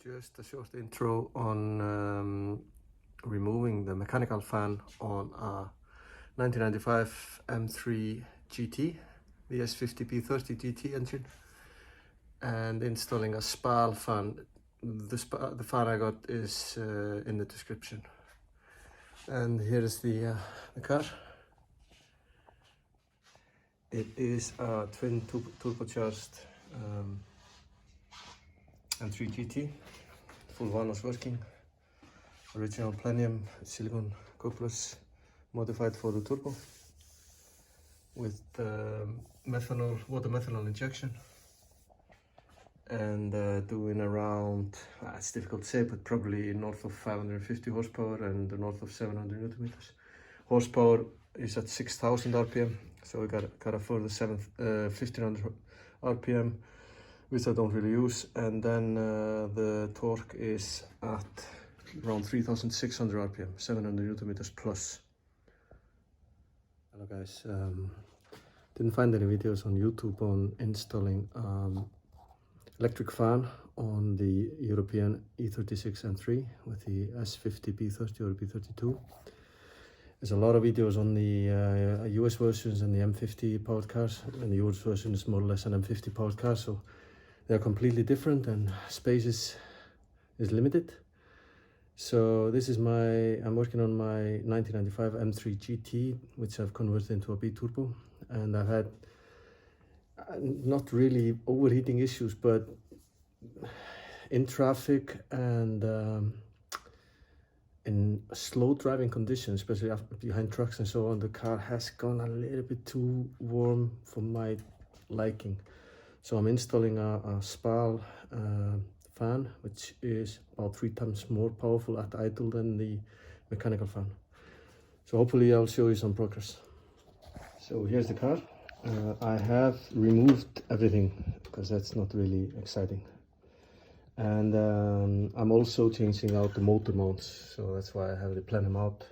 Just a short intro on removing the mechanical fan on a 1995 M3 GT, the S50B30 GT engine, and installing a SPAL fan. The fan I got is in the description. And here is the car. It is a twin turbocharged M3 GT. Full vanos working, original Plenium silicone couplers modified for the turbo with water methanol injection, and doing around, it's difficult to say, but probably north of 550 horsepower and north of 700 newton meters. Horsepower is at 6,000 RPM, so we got a further 1,500 RPM, which I don't really use, and then the torque is at around 3,600 RPM, 700 newton meters plus. Hello guys, didn't find any videos on YouTube on installing electric fan on the European E36 M3 with the S50B30 or B32. There's a lot of videos on the US versions and the M50 powered cars, and the US version is more or less an M50 powered car, so they're completely different and space is limited. So this is I'm working on my 1995 M3 GT, which I've converted into a B-turbo, and I've had not really overheating issues, but in traffic and in slow driving conditions, especially behind trucks and so on, the car has gone a little bit too warm for my liking. So I'm installing a SPAL fan, which is about 3 times more powerful at idle than the mechanical fan. So hopefully I'll show you some progress. So here's the car. I have removed everything because that's not really exciting. And I'm also changing out the motor mounts, so that's why I have the Plenium out.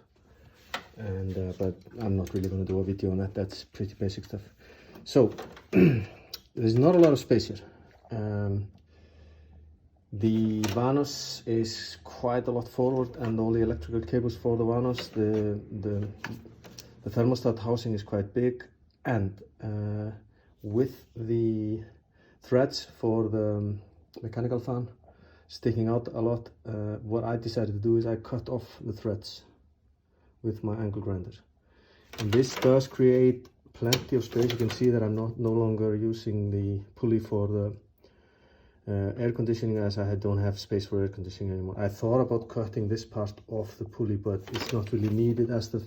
And but I'm not really going to do a video on that. That's pretty basic stuff. So there's not a lot of space here. The vanos is quite a lot forward, and all the electrical cables for the vanos, the thermostat housing is quite big, and with the threads for the mechanical fan sticking out a lot, what I decided to do is I cut off the threads with my angle grinder. And this does create plenty of space. You can see that I'm no longer using the pulley for the air conditioning, as I don't have space for air conditioning anymore. I thought about cutting this part off the pulley, but it's not really needed, as the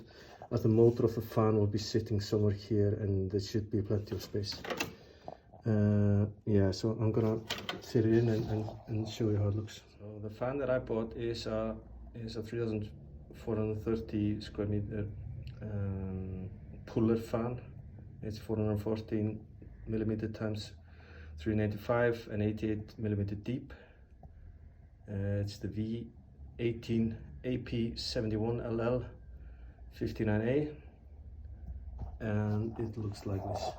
motor of the fan will be sitting somewhere here, and there should be plenty of space. Yeah, so I'm gonna fit it in and show you how it looks. So the fan that I bought is a 3,430 square meter puller fan. It's 414 millimeter times 395 and 88 millimeter deep. It's the V18 AP71LL 59A, and it looks like this.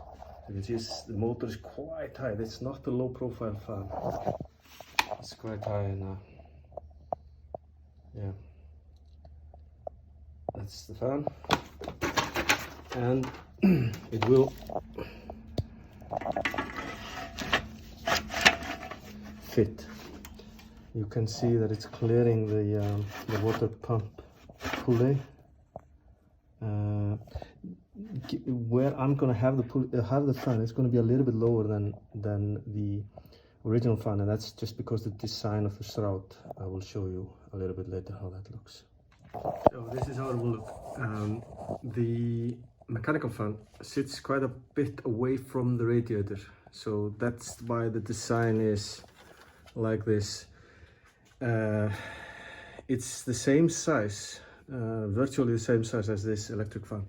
You can see the motor is quite high. It's not a low profile fan. It's quite high, and yeah, that's the fan, and it will fit. You can see that it's clearing the water pump pulley. Where I'm gonna have the fan, it's gonna be a little bit lower than the original fan, and that's just because the design of the shroud. I will show you a little bit later how that looks. So this is how it will look. The mechanical fan sits quite a bit away from the radiator, so that's why the design is like this. It's the same size, virtually the same size as this electric fan,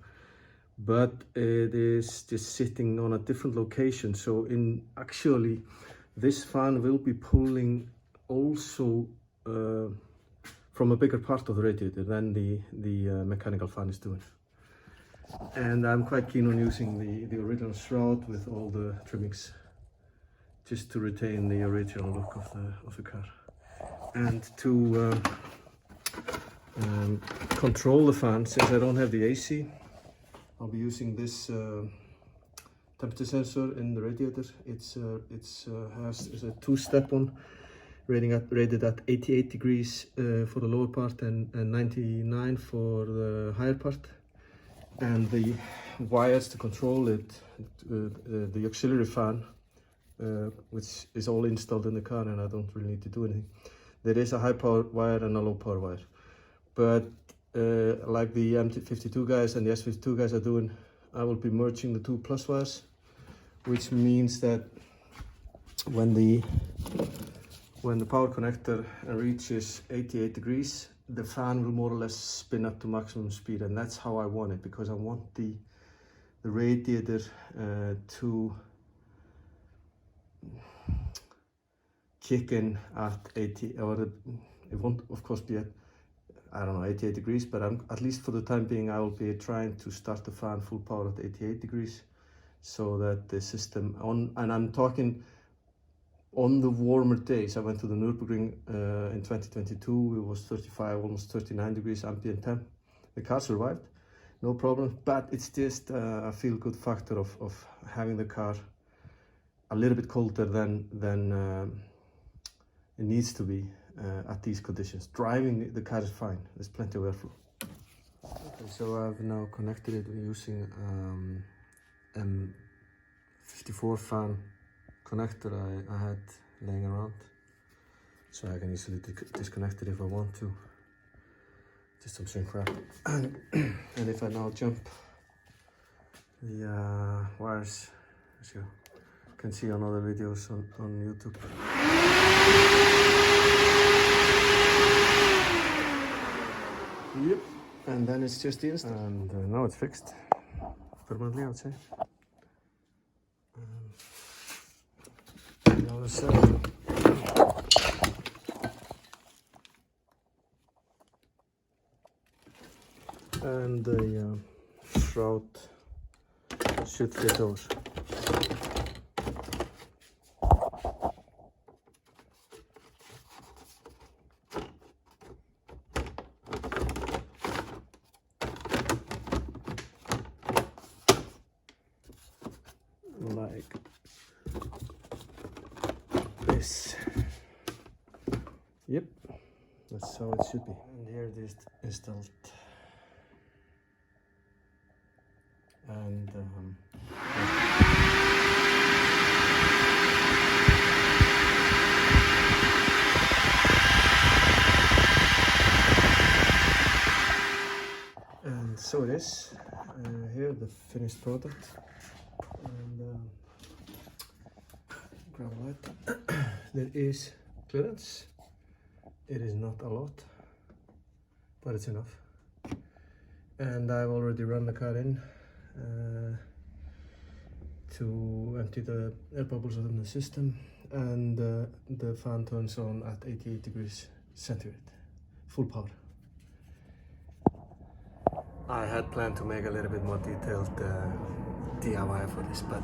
but it is just sitting on a different location. So actually this fan will be pulling also from a bigger part of the radiator than the mechanical fan is doing. And I'm quite keen on using the original shroud with all the trimmings, just to retain the original look of the car. And to control the fan, since I don't have the AC, I'll be using this temperature sensor in the radiator. It's a two-step one, rated at 88 degrees for the lower part and 99 for the higher part. And the wires to control it, the auxiliary fan, which is all installed in the car, and I don't really need to do anything. There is a high power wire and a low power wire, but like the M52 guys and the S52 guys are doing, I will be merging the two plus wires, which means that when the power connector reaches 88 degrees, the fan will more or less spin up to maximum speed, and that's how I want it, because I want the radiator to kick in at 80, or it won't of course be at, I don't know, 88 degrees, but at least for the time being I will be trying to start the fan full power at 88 degrees, so that the system and I'm talking on the warmer days. I went to the Nürburgring in 2022, it was 35, almost 39 degrees ambient temp. The car survived, no problem, but it's just a feel-good factor of having the car a little bit colder than it needs to be at these conditions. Driving the car is fine, there's plenty of airflow. Okay, so I've now connected it using M54 fan connector I had laying around, so I can easily disconnect it if I want to. Just some shrink wrap. And if I now jump the wires, as you can see on other videos on YouTube. Yep, and then it's just the install. And now it's fixed permanently, I would say. The other side. And the shroud should fit over. Like this. Yep, that's how it should be. And here it is installed. And so it is. Here the finished product. And grab a light. There is clearance. It is not a lot, but it's enough. And I've already run the car in to empty the air bubbles within the system, and the fan turns on at 88 degrees centigrade, full power. I had planned to make a little bit more detailed DIY for this, but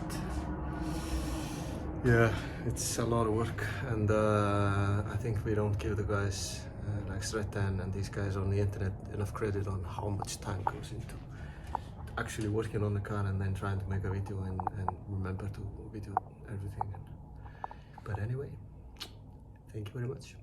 yeah, it's a lot of work, and I think we don't give the guys like Sretan and these guys on the internet enough credit on how much time goes into actually working on the car and then trying to make a video and remember to video everything. But anyway, thank you very much.